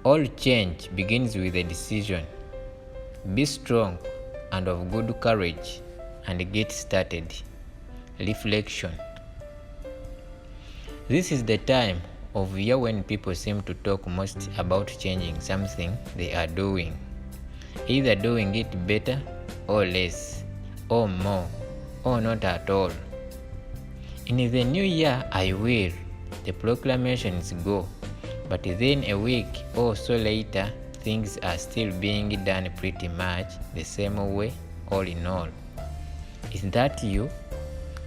All change begins with a decision. Be strong and of good courage and get started. Reflection. This is the time of year when people seem to talk most about changing something they are doing, either doing it better or less, or more, or not at all. In the new year I will, the proclamations go, but then a week or so later, things are still being done pretty much the same way, all in all. Is that you?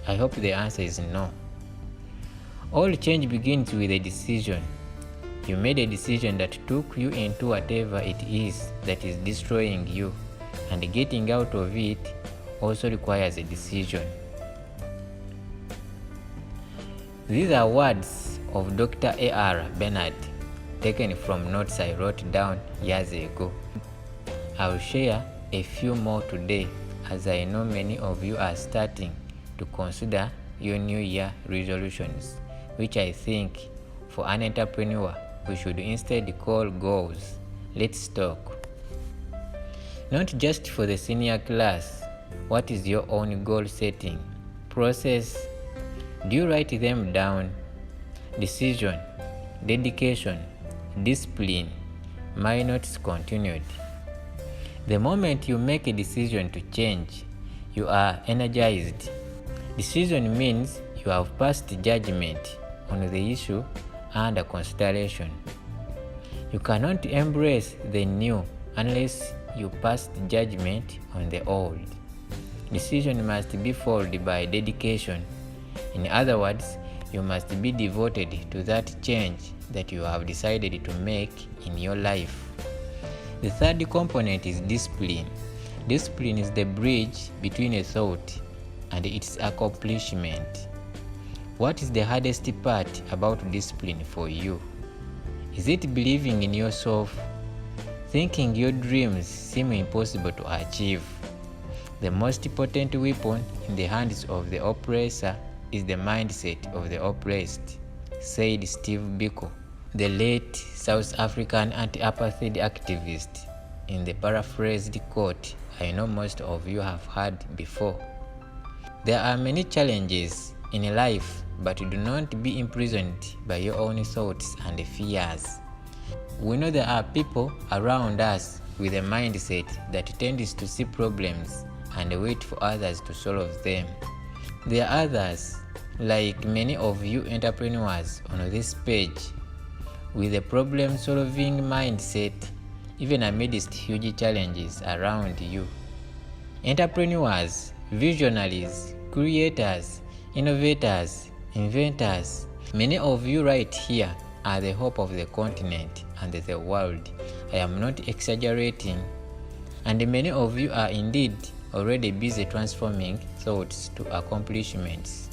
I hope the answer is no. All change begins with a decision. You made a decision that took you into whatever it is that is destroying you, and getting out of it also requires a decision. These are words of Dr. A.R. Bernard, taken from notes I wrote down years ago. I'll share a few more today, as I know many of you are starting to consider your New Year resolutions, which I think for an entrepreneur we should instead call goals. Let's talk. Not just for the senior class, what is your own goal setting process? Do you write them down? Decision, dedication, discipline, my notes continued. The moment you make a decision to change, you are energized. Decision means you have passed judgment on the issue under consideration. You cannot embrace the new unless you pass judgment on the old. Decision must be followed by dedication. In other words, you must be devoted to that change that you have decided to make in your life. The third component is discipline. Discipline is the bridge between a thought and its accomplishment. What is the hardest part about discipline for you? Is it believing in yourself? Thinking your dreams seem impossible to achieve? The most potent weapon in the hands of the oppressor is the mindset of the oppressed, said Steve Biko, the late South African anti-apartheid activist, in the paraphrased quote I know most of you have heard before. There are many challenges in life, but do not be imprisoned by your own thoughts and fears. We know there are people around us with a mindset that tends to see problems and wait for others to solve them. There are others, like many of you entrepreneurs on this page, with a problem-solving mindset even amidst huge challenges around you. Entrepreneurs, visionaries, creators, innovators, inventors, many of you right here are the hope of the continent and the world. I am not exaggerating. And many of you are indeed already busy transforming thoughts to accomplishments.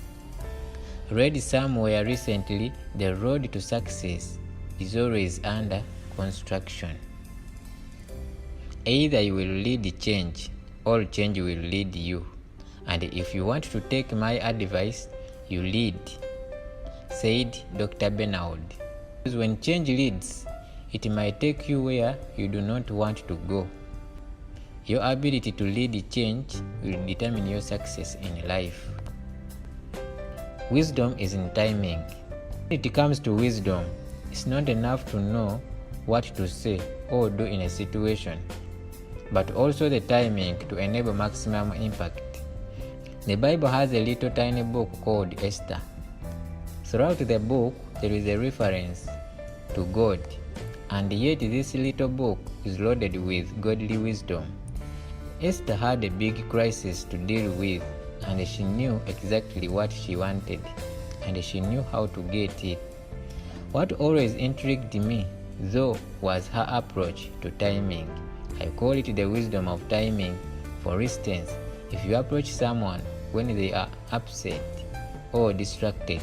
Read somewhere recently, the road to success is always under construction. Either you will lead change, or change will lead you. And if you want to take my advice, you lead, said Dr. Bernard. When change leads, it might take you where you do not want to go. Your ability to lead change will determine your success in life. Wisdom is in timing. When it comes to wisdom, it's not enough to know what to say or do in a situation, but also the timing to enable maximum impact. The Bible has a little tiny book called Esther. Throughout the book, there is a reference to God, and yet this little book is loaded with godly wisdom. Esther had a big crisis to deal with, and she knew exactly what she wanted, and she knew how to get it. What always intrigued me, though, was her approach to timing. I call it the wisdom of timing. For instance, if you approach someone when they are upset or distracted,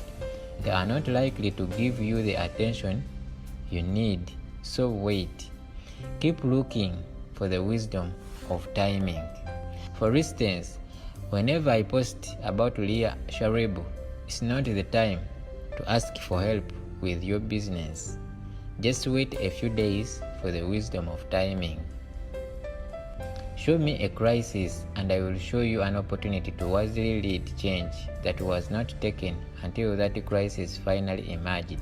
they are not likely to give you the attention you need. So wait. Keep looking for the wisdom of timing. For instance, whenever I post about Leah Sharibu, it's not the time to ask for help with your business. Just wait a few days for the wisdom of timing. Show me a crisis and I will show you an opportunity to wisely lead change that was not taken until that crisis finally emerged.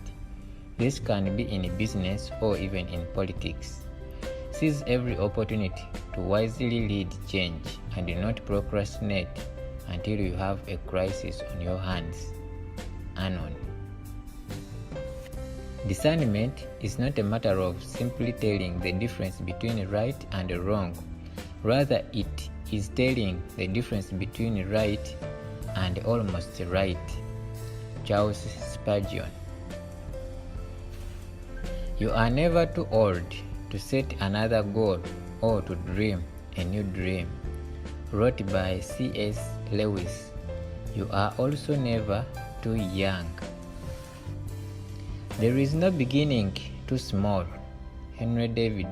This can be in business or even in politics. Seize every opportunity to wisely lead change and do not procrastinate until you have a crisis on your hands. Anon. Discernment is not a matter of simply telling the difference between right and wrong. Rather, it is telling the difference between right and almost right. Charles Spurgeon. You are never too old to set another goal or to dream a new dream. Wrote by C.S. Lewis. You are also never too young. There is no beginning too small. Henry David.